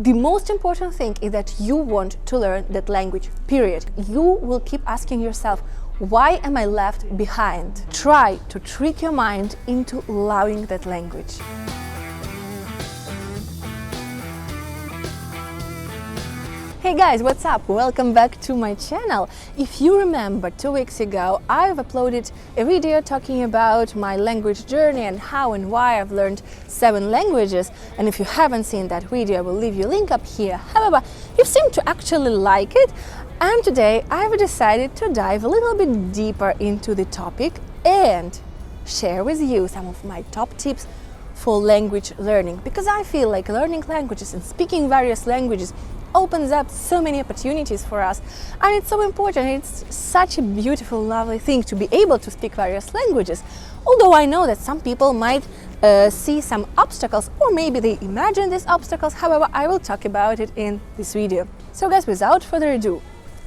The most important thing is that you want to learn that language, period. You will keep asking yourself, why am I left behind? Try to trick your mind into loving that language. Hey guys, what's up? Welcome back to my channel. If you remember, 2 weeks ago I've uploaded a video talking about my language journey and how and why I've learned 7 languages. And if you haven't seen that video, I will leave you a link up here. However, you seem to actually like it, and today I've decided to dive a little bit deeper into the topic and share with you some of my top tips for language learning, because I feel like learning languages and speaking various languages opens up so many opportunities for us, and it's so important. It's such a beautiful, lovely thing to be able to speak various languages, although I know that some people might see some obstacles, or maybe they imagine these obstacles. However, I will talk about it in this video. So guys, without further ado,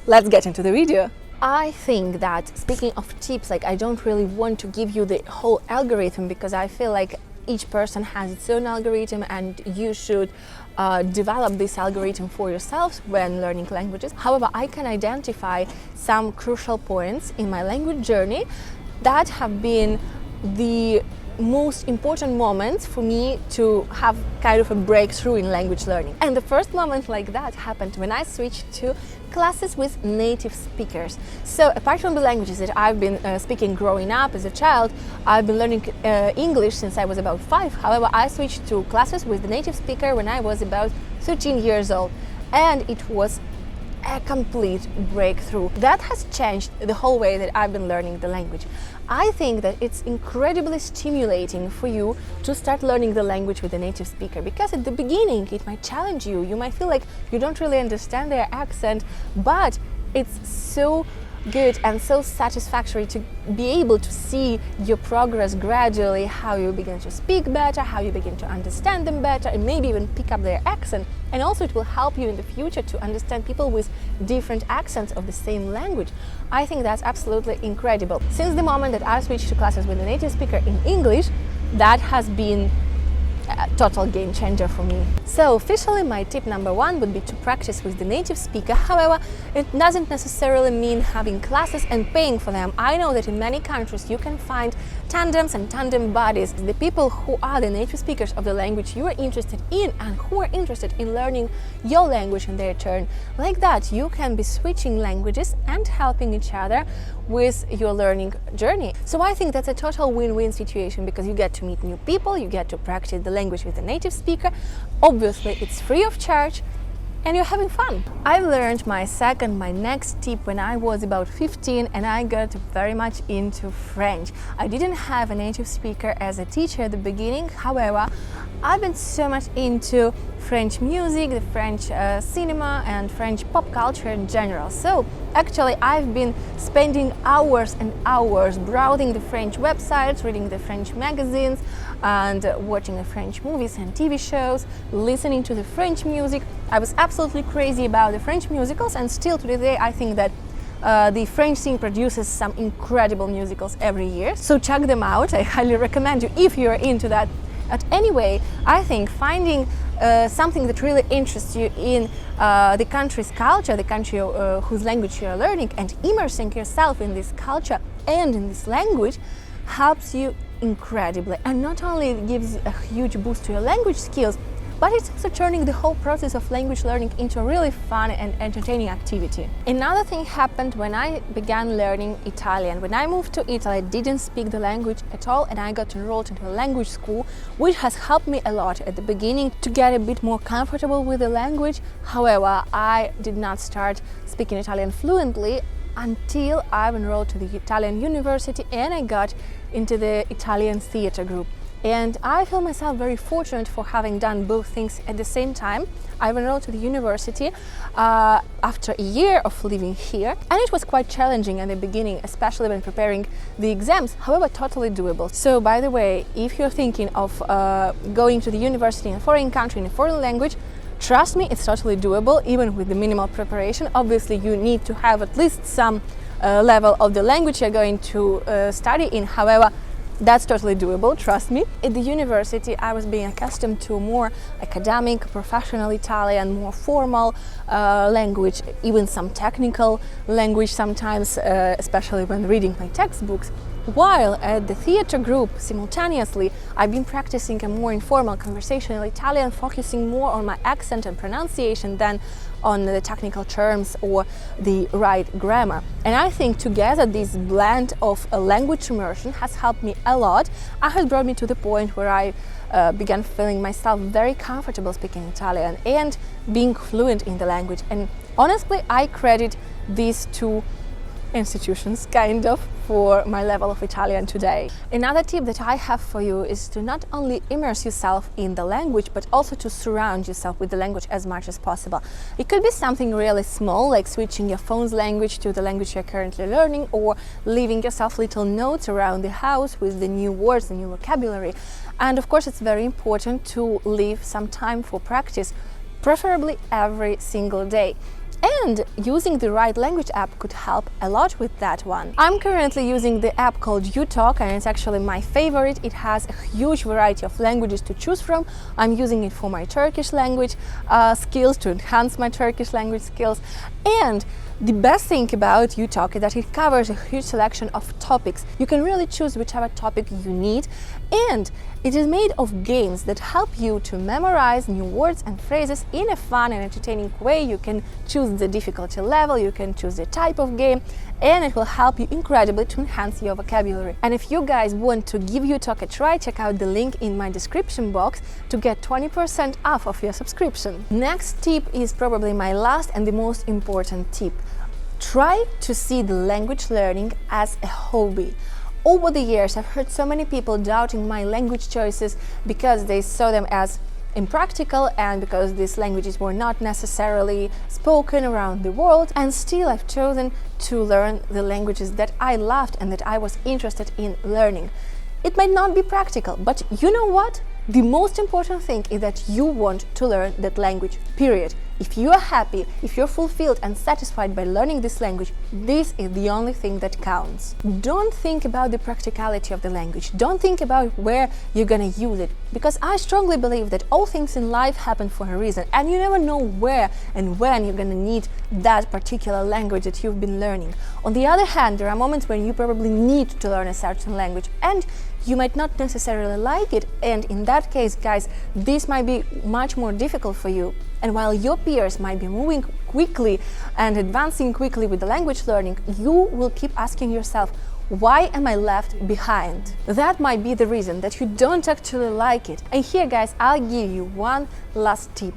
let's get into the video. I think that, speaking of tips, like, I don't really want to give you the whole algorithm, because I feel like each person has its own algorithm and you should develop this algorithm for yourselves when learning languages. However, I can identify some crucial points in my language journey that have been the most important moments for me to have kind of a breakthrough in language learning. And the first moment like that happened when I switched to classes with native speakers. So apart from the languages that I've been speaking growing up as a child, I've been learning English since I was about 5. However, I switched to classes with the native speaker when I was about 13 years old, and it was a complete breakthrough. That has changed the whole way that I've been learning the language. I think that it's incredibly stimulating for you to start learning the language with a native speaker, because at the beginning it might challenge you. You might feel like you don't really understand their accent, but it's so good and so satisfactory to be able to see your progress gradually, how you begin to speak better, how you begin to understand them better, and maybe even pick up their accent. And also it will help you in the future to understand people with different accents of the same language. I think that's absolutely incredible. Since the moment that I switched to classes with a native speaker in English, that has been a total game changer for me. So officially my tip number 1 would be to practice with the native speaker. However, it doesn't necessarily mean having classes and paying for them. I know that in many countries you can find tandems and tandem buddies, the people who are the native speakers of the language you are interested in and who are interested in learning your language in their turn. Like that, you can be switching languages and helping each other with your learning journey. So I think that's a total win-win situation, because you get to meet new people, you get to practice the language with a native speaker. Obviously, it's free of charge, and you're having fun. I learned my next tip when I was about 15, and I got very much into French. I didn't have a native speaker as a teacher at the beginning. However, I've been so much into French music, the French cinema and French pop culture in general. So actually I've been spending hours and hours browsing the French websites, reading the French magazines, and watching the French movies and TV shows, listening to the French music. I was absolutely crazy about the French musicals, and still to this day I think that the French scene produces some incredible musicals every year. So check them out. I highly recommend you if you're into that. But anyway, I think finding something that really interests you in the country's culture, the country whose language you are learning, and immersing yourself in this culture and in this language helps you incredibly. And not only gives a huge boost to your language skills, but it's also turning the whole process of language learning into a really fun and entertaining activity. Another thing happened when I began learning Italian. When I moved to Italy, I didn't speak the language at all, and I got enrolled into a language school, which has helped me a lot at the beginning to get a bit more comfortable with the language. However, I did not start speaking Italian fluently until I enrolled to the Italian University and I got into the Italian theater group. And I feel myself very fortunate for having done both things at the same time. I enrolled to the university after a year of living here, and it was quite challenging at the beginning, especially when preparing the exams. However, totally doable. So by the way, if you're thinking of going to the university in a foreign country in a foreign language, trust me, it's totally doable, even with the minimal preparation. Obviously, you need to have at least some level of the language you're going to study in. However, That's totally doable, trust me. At the university, I was being accustomed to more academic, professional Italian, more formal language, even some technical language sometimes, especially when reading my textbooks. While at the theater group, simultaneously, I've been practicing a more informal conversational Italian, focusing more on my accent and pronunciation than on the technical terms or the right grammar. And I think together this blend of language immersion has helped me a lot. It has brought me to the point where I began feeling myself very comfortable speaking Italian and being fluent in the language. And honestly, I credit these two institutions kind of for my level of Italian today. Another tip that I have for you is to not only immerse yourself in the language, but also to surround yourself with the language as much as possible. It could be something really small, like switching your phone's language to the language you're currently learning, or leaving yourself little notes around the house with the new words, the new vocabulary. And of course, it's very important to leave some time for practice, preferably every single day. And using the right language app could help a lot with that one. I'm currently using the app called UTalk, and it's actually my favorite. It has a huge variety of languages to choose from. I'm using it for my Turkish language skills, to enhance my Turkish language skills. And the best thing about UTalk is that it covers a huge selection of topics. You can really choose whichever topic you need, and it is made of games that help you to memorize new words and phrases in a fun and entertaining way. You can choose the difficulty level, you can choose the type of game, and it will help you incredibly to enhance your vocabulary. And if you guys want to give UTalk a try, check out the link in my description box to get 20% off of your subscription. Next tip is probably my last and the most important tip. Try to see the language learning as a hobby. Over the years, I've heard so many people doubting my language choices because they saw them as impractical and because these languages were not necessarily spoken around the world. And still, I've chosen to learn the languages that I loved and that I was interested in learning. It might not be practical, but you know what? The most important thing is that you want to learn that language, period. If you are happy, if you're fulfilled and satisfied by learning this language, this is the only thing that counts. Don't think about the practicality of the language. Don't think about where you're gonna use it, because I strongly believe that all things in life happen for a reason, and you never know where and when you're gonna need that particular language that you've been learning. On the other hand, there are moments when you probably need to learn a certain language and you might not necessarily like it, and in that case, guys, this might be much more difficult for you. And while your peers might be moving quickly and advancing quickly with the language learning, you will keep asking yourself, why am I left behind? That might be the reason that you don't actually like it. And here, guys, I'll give you one last tip.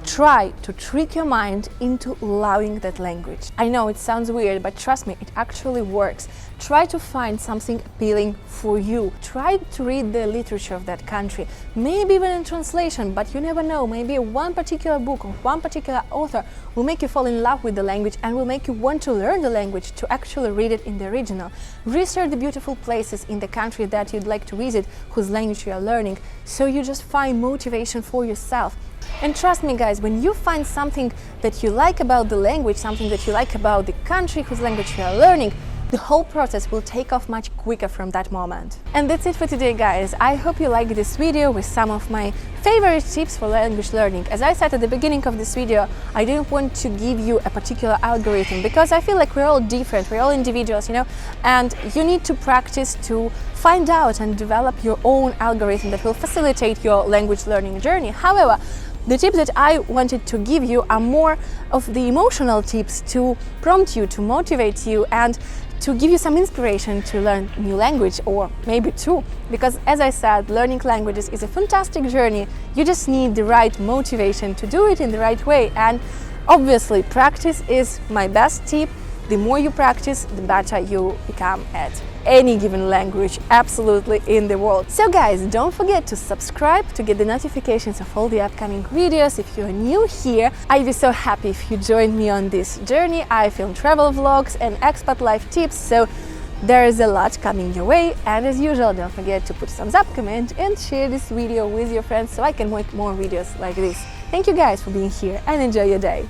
Try to trick your mind into loving that language. I know it sounds weird, but trust me, it actually works. Try to find something appealing for you. Try to read the literature of that country, maybe even in translation, but you never know. Maybe one particular book or one particular author will make you fall in love with the language and will make you want to learn the language to actually read it in the original. Research the beautiful places in the country that you'd like to visit, whose language you are learning, so you just find motivation for yourself. And trust me, guys, when you find something that you like about the language, something that you like about the country whose language you are learning, the whole process will take off much quicker from that moment. And that's it for today, guys. I hope you liked this video with some of my favorite tips for language learning. As I said at the beginning of this video, I didn't want to give you a particular algorithm because I feel like we're all different, we're all individuals, you know, and you need to practice to find out and develop your own algorithm that will facilitate your language learning journey. However, the tips that I wanted to give you are more of the emotional tips to prompt you, to motivate you, and to give you some inspiration to learn new language, or maybe two. Because as I said, learning languages is a fantastic journey. You just need the right motivation to do it in the right way. And obviously, practice is my best tip. The more you practice, the better you become at any given language, absolutely, in the world. So guys, don't forget to subscribe to get the notifications of all the upcoming videos. If you're new here, I'd be so happy if you joined me on this journey. I film travel vlogs and expat life tips, so there is a lot coming your way. And as usual, don't forget to put thumbs up, comment and share this video with your friends so I can make more videos like this. Thank you guys for being here and enjoy your day.